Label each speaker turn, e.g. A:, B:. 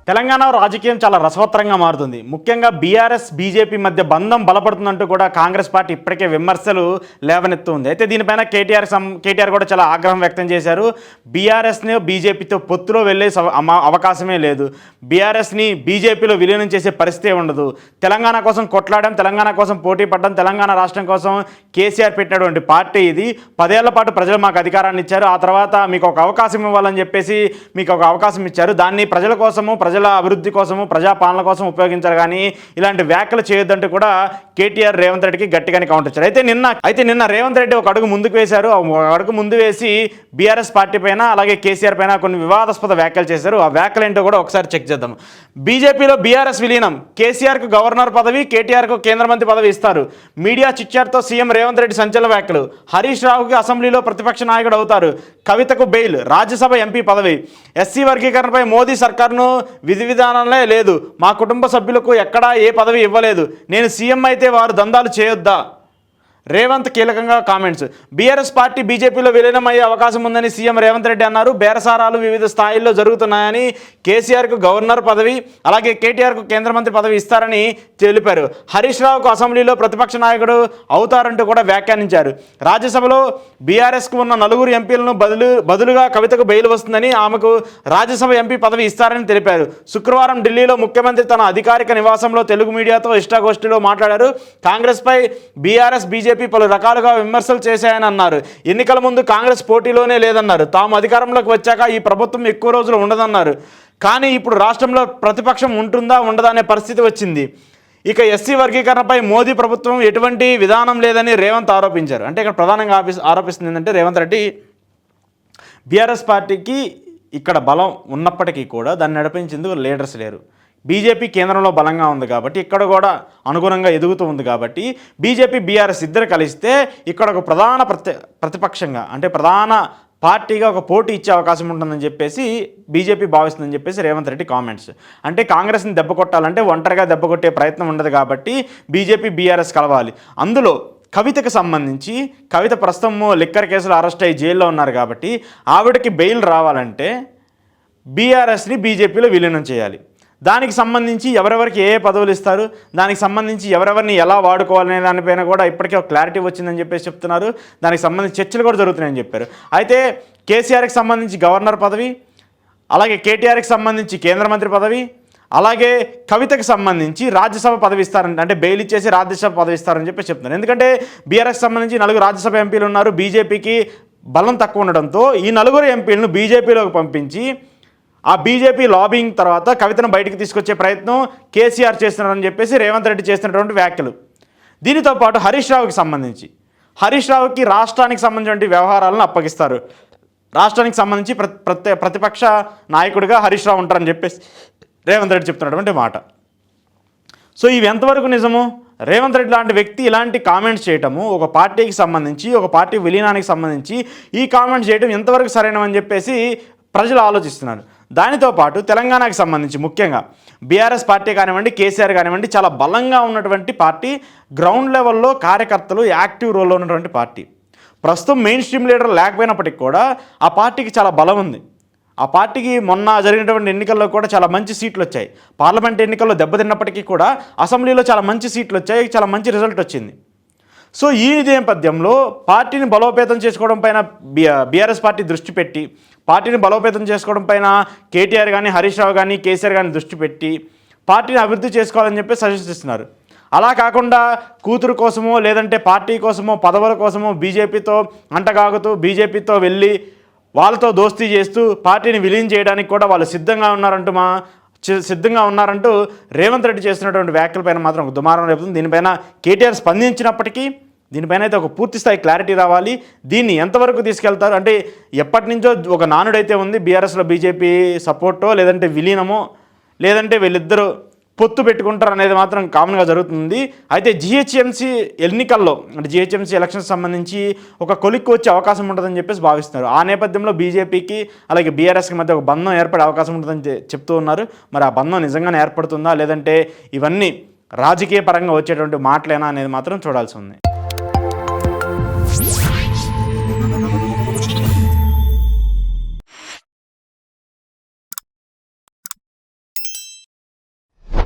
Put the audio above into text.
A: తెలంగాణ రాజకీయం చాలా రసవత్తరంగా మారుతుంది. ముఖ్యంగా బీఆర్ఎస్ బీజేపీ మధ్య బంధం బలపడుతుందంటూ కూడా కాంగ్రెస్ పార్టీ ఇప్పటికే విమర్శలు లేవనెత్తుంది. అయితే దీనిపైన కేటీఆర్ కూడా చాలా ఆగ్రహం వ్యక్తం చేశారు. బీఆర్ఎస్ని బీజేపీతో పొత్తులో వెళ్ళే అవకాశమే లేదు, బీఆర్ఎస్ని బీజేపీలో విలీనం చేసే పరిస్థితి ఉండదు, తెలంగాణ కోసం కొట్లాడడం, తెలంగాణ కోసం పోటీ పడడం, తెలంగాణ రాష్ట్రం కోసం కేసీఆర్ పెట్టినటువంటి పార్టీ ఇది. 10 ఏళ్ల పాటు ప్రజలు మాకు అధికారాన్ని ఇచ్చారు, ఆ తర్వాత మీకు ఒక అవకాశం ఇవ్వాలని చెప్పేసి మీకు ఒక అవకాశం ఇచ్చారు, దాన్ని ప్రజల కోసము, ప్రజల అభివృద్ధి కోసము, ప్రజాపాలన కోసం ఉపయోగించారు, కానీ ఇలాంటి వ్యాఖ్యలు చేయొద్దంటూ కూడా కేటీఆర్ రేవంత్ రెడ్డికి గట్టిగానే కౌంటర్ ఇచ్చారు. అయితే నిన్న రేవంత్ రెడ్డి ఒక అడుగు ముందుకు వేశారు. ఒక అడుగు ముందు వేసి బీఆర్ఎస్ పార్టీ పైన అలాగే కేసీఆర్ పైన కొన్ని వివాదాస్పద వ్యాఖ్యలు చేశారు. ఆ వ్యాఖ్యలు ఏంటో కూడా ఒకసారి చెక్ చేద్దాం. బీజేపీలో బీఆర్ఎస్ విలీనం, కేసీఆర్కు గవర్నర్ పదవి, కేటీఆర్కు కేంద్ర మంత్రి పదవి ఇస్తారు. మీడియా చిట్చాట్తో సీఎం రేవంత్ రెడ్డి సంచలన వ్యాఖ్యలు. హరీష్ రావుకి అసెంబ్లీలో ప్రతిపక్ష నాయకుడు అవుతారు. కవితకు బెయిల్, రాజ్యసభ ఎంపీ పదవి. ఎస్సీ వర్గీకరణపై మోదీ సర్కార్ను విధి విధానాలే లేదు, మా కుటుంబ సభ్యులకు ఎక్కడా ఏ పదవి ఇవ్వలేదు, నేను సీఎం అయితే వారు దందాలు చేయొద్దా? రేవంత్ కీలకంగా కామెంట్స్. బీఆర్ఎస్ పార్టీ బీజేపీలో విలీనం అయ్యే అవకాశం ఉందని సీఎం రేవంత్ రెడ్డి అన్నారు. బేరసారాలు వివిధ స్థాయిల్లో జరుగుతున్నాయని, కేసీఆర్కు గవర్నర్ పదవి అలాగే కేటీఆర్కు కేంద్ర మంత్రి పదవి ఇస్తారని తెలిపారు. హరీష్ రావుకు అసెంబ్లీలో ప్రతిపక్ష నాయకుడు అవుతారంటూ కూడా వ్యాఖ్యానించారు. రాజ్యసభలో బీఆర్ఎస్కు ఉన్న 4 ఎంపీలను బదులుగా కవితకు బెయిల్ వస్తుందని, ఆమెకు రాజ్యసభ ఎంపీ పదవి ఇస్తారని తెలిపారు. శుక్రవారం ఢిల్లీలో ముఖ్యమంత్రి తన అధికారిక నివాసంలో తెలుగు మీడియాతో ఇష్టాగోష్ఠిలో మాట్లాడారు. కాంగ్రెస్పై బీఆర్ఎస్ బీజేపీ పలు రకాలుగా విమర్శలు చేశాయని అన్నారు. ఎన్నికల ముందు కాంగ్రెస్ పోటీలోనే లేదన్నారు. తాము అధికారంలోకి వచ్చాక ఈ ప్రభుత్వం ఎక్కువ రోజులు ఉండదన్నారు. కానీ ఇప్పుడు రాష్ట్రంలో ప్రతిపక్షం ఉంటుందా ఉండదా అనే పరిస్థితి వచ్చింది. ఇక ఎస్సీ వర్గీకరణపై మోదీ ప్రభుత్వం ఎటువంటి విధానం లేదని రేవంత్ ఆరోపించారు. అంటే ఇక్కడ ప్రధానంగా ఆరోపిస్తుంది ఏంటంటే రేవంత్ రెడ్డి బీఆర్ఎస్ పార్టీకి ఇక్కడ బలం ఉన్నప్పటికీ కూడా దాన్ని నడిపించేందుకు లీడర్స్ లేరు. బీజేపీ కేంద్రంలో బలంగా ఉంది కాబట్టి, ఇక్కడ కూడా అనుగుణంగా ఎదుగుతూ ఉంది కాబట్టి, బీజేపీ బీఆర్ఎస్ ఇద్దరు కలిస్తే ఇక్కడ ఒక ప్రధాన ప్రతిపక్షంగా అంటే ప్రధాన పార్టీగా ఒక పోటీ ఇచ్చే అవకాశం ఉంటుందని చెప్పేసి బీజేపీ భావిస్తుందని చెప్పేసి రేవంత్ రెడ్డి కామెంట్స్. అంటే కాంగ్రెస్ని దెబ్బ కొట్టాలంటే ఒంటరిగా దెబ్బ కొట్టే ప్రయత్నం ఉండదు కాబట్టి బీజేపీ బీఆర్ఎస్ కలవాలి. అందులో కవితకు సంబంధించి, కవిత ప్రస్తుతం లిక్కర్ కేసులో అరెస్ట్ అయ్యి జైల్లో ఉన్నారు కాబట్టి ఆవిడకి బెయిల్ రావాలంటే బీఆర్ఎస్ని బీజేపీలో విలీనం చేయాలి. దానికి సంబంధించి ఎవరెవరికి ఏ పదవులు ఇస్తారు, దానికి సంబంధించి ఎవరెవరిని ఎలా వాడుకోవాలనే దానిపైన కూడా ఇప్పటికే ఒక క్లారిటీ వచ్చిందని చెప్పేసి చెప్తున్నారు. దానికి సంబంధించి చర్చలు కూడా జరుగుతున్నాయని చెప్పారు. అయితే కేసీఆర్కి సంబంధించి గవర్నర్ పదవి, అలాగే కేటీఆర్కి సంబంధించి కేంద్ర మంత్రి పదవి, అలాగే కవితకు సంబంధించి రాజ్యసభ పదవి ఇస్తారని, అంటే బెయిల్ ఇచ్చేసి రాజ్యసభ పదవి ఇస్తారని చెప్పి చెప్తున్నారు. ఎందుకంటే బీఆర్ఎస్కి సంబంధించి 4 రాజ్యసభ ఎంపీలు ఉన్నారు, బీజేపీకి బలం తక్కువ ఉండడంతో ఈ 4 ఎంపీలను బీజేపీలోకి పంపించి ఆ బీజేపీ లాబింగ్ తర్వాత కవితను బయటికి తీసుకొచ్చే ప్రయత్నం కేసీఆర్ చేస్తున్నారని చెప్పేసి రేవంత్ రెడ్డి చేస్తున్నటువంటి వ్యాఖ్యలు. దీనితో పాటు హరీష్ రావుకి సంబంధించి, హరీష్ రావుకి రాష్ట్రానికి సంబంధించిన వ్యవహారాలను అప్పగిస్తారు. రాష్ట్రానికి సంబంధించి ప్రతిపక్ష నాయకుడిగా హరీష్ రావు ఉంటారని చెప్పేసి రేవంత్ రెడ్డి చెప్తున్నటువంటి మాట. సో ఇవి ఎంతవరకు నిజము? రేవంత్ రెడ్డి లాంటి వ్యక్తి ఇలాంటి కామెంట్స్ చేయటము, ఒక పార్టీకి సంబంధించి, ఒక పార్టీ విలీనానికి సంబంధించి ఈ కామెంట్స్ చేయడం ఎంతవరకు సరైనవని చెప్పేసి ప్రజలు ఆలోచిస్తున్నారు. దానితో పాటు తెలంగాణకు సంబంధించి ముఖ్యంగా బీఆర్ఎస్ పార్టీ కానివ్వండి, కేసీఆర్ కానివ్వండి, చాలా బలంగా ఉన్నటువంటి పార్టీ, గ్రౌండ్ లెవెల్లో కార్యకర్తలు యాక్టివ్ రోల్లో ఉన్నటువంటి పార్టీ. ప్రస్తుతం మెయిన్ స్ట్రీమ్ లీడర్ లేకపోయినప్పటికీ కూడా ఆ పార్టీకి చాలా బలం ఉంది. ఆ పార్టీకి మొన్న జరిగినటువంటి ఎన్నికల్లో కూడా చాలా మంచి సీట్లు వచ్చాయి. పార్లమెంట్ ఎన్నికల్లో దెబ్బతిన్నప్పటికీ కూడా అసెంబ్లీలో చాలా మంచి సీట్లు వచ్చాయి, చాలా మంచి రిజల్ట్ వచ్చింది. సో ఈ నేపథ్యంలో పార్టీని బలోపేతం చేసుకోవడం పైన బీఆర్ఎస్ పార్టీ దృష్టి పెట్టి, పార్టీని బలోపేతం చేసుకోవడం పైన కేటీఆర్ కానీ, హరీష్ రావు కానీ, కేసీఆర్ కానీ దృష్టి పెట్టి పార్టీని అభివృద్ధి చేసుకోవాలని చెప్పి సజెస్ట్. అలా కాకుండా కూతురు కోసమో లేదంటే పార్టీ కోసమో పదవుల కోసమో బీజేపీతో అంటగాగుతూ, బీజేపీతో వెళ్ళి వాళ్ళతో దోస్తీ చేస్తూ పార్టీని విలీనం చేయడానికి కూడా వాళ్ళు సిద్ధంగా ఉన్నారంటూ రేవంత్ రెడ్డి చేస్తున్నటువంటి వ్యాఖ్యలపైన మాత్రం ఒక దుమారం రేపుతుంది. దీనిపైన కేటీఆర్ స్పందించినప్పటికీ దీనిపైన అయితే ఒక పూర్తి స్థాయి క్లారిటీ రావాలి. దీన్ని ఎంతవరకు తీసుకెళ్తారు అంటే, ఎప్పటి నుంచో ఒక నానుడైతే ఉంది బీఆర్ఎస్లో బీజేపీ సపోర్టో లేదంటే విలీనమో లేదంటే వీళ్ళిద్దరూ పొత్తు పెట్టుకుంటారు అనేది మాత్రం కామన్గా జరుగుతుంది. అయితే జిహెచ్ఎంసీ ఎన్నికల్లో, అంటే జిహెచ్ఎంసీ ఎలక్షన్స్ సంబంధించి ఒక కొలిక్కి వచ్చే అవకాశం ఉంటుందని చెప్పేసి భావిస్తున్నారు. ఆ నేపథ్యంలో బీజేపీకి అలాగే బీఆర్ఎస్కి మధ్య ఒక బంధం ఏర్పడే అవకాశం ఉంటుందని చెప్తూ ఉన్నారు. మరి ఆ బంధం నిజంగానే ఏర్పడుతుందా లేదంటే ఇవన్నీ రాజకీయ పరంగా వచ్చేటువంటి మాటలేనా అనేది మాత్రం చూడాల్సి ఉంది.